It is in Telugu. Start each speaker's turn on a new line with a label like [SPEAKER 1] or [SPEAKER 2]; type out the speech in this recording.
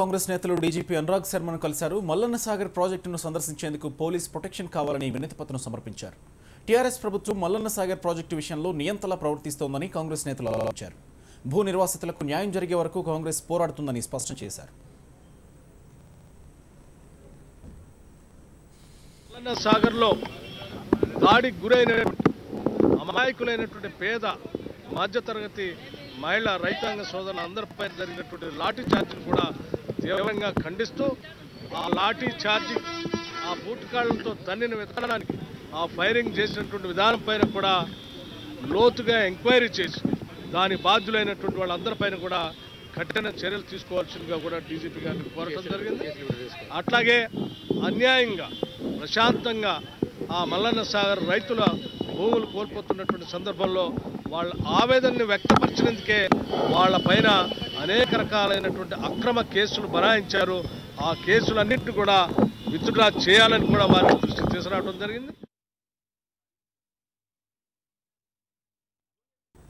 [SPEAKER 1] కాంగ్రెస్ నేతలు డీజీపీ అనురాగ్ శర్మను కలిశారు. మల్లన్న సాగర్ ప్రాజెక్టును సందర్శించేందుకు పోలీస్ ప్రొటెక్షన్ కావాలని వినతిపత్రం సమర్పించారు. టీఆర్ఎస్ ప్రభుత్వం మల్లన్న సాగర్ ప్రాజెక్టు విషయంలో నియంతలా ప్రవర్తిస్తోందని కాంగ్రెస్ నేతలు ఆరోపించారు. భూ నిర్వాసితులకు న్యాయం జరిగే వరకు కాంగ్రెస్ పోరాడుతుందని స్పష్టం చేశారు.
[SPEAKER 2] మల్లన్న సాగర్లో దాడికి గురైన అమాయకులైనటువంటి పేద మధ్యతరగతి మహిళా రైతాంగ సోదరులు అందరిపై జరిగినటువంటి లాఠీ ఛార్జీని కూడా తీవ్రంగా ఖండిస్తూ ఆ లాఠీ ఛార్జీ ఆ బూటకాళ్లతో తన్నిన విధానానికి ఆ ఫైరింగ్ చేసినటువంటి విధానం పైన కూడా లోతుగా ఎంక్వైరీ చేసి దాని బాధ్యులైనటువంటి వాళ్ళందరిపైన కూడా కఠిన చర్యలు తీసుకోవాల్సిందిగా కూడా డీజీపీ గారిని కోరటం జరిగింది. అట్లాగే అన్యాయంగా ప్రశాంతంగా ఆ మల్లన్న సాగర్ రైతుల భూములు కోల్పోతున్నటువంటి సందర్భంలో వాళ్ళ ఆవేదనని వ్యక్తపరిచినందుకే వాళ్ళ పైన అనేక రకాలైనటువంటి అక్రమ కేసులు బనాయించారు. ఆ కేసులన్నింటినీ కూడా విత్డ్రా చేయాలని కూడా వారి దృష్టికి తీసుకురావడం జరిగింది.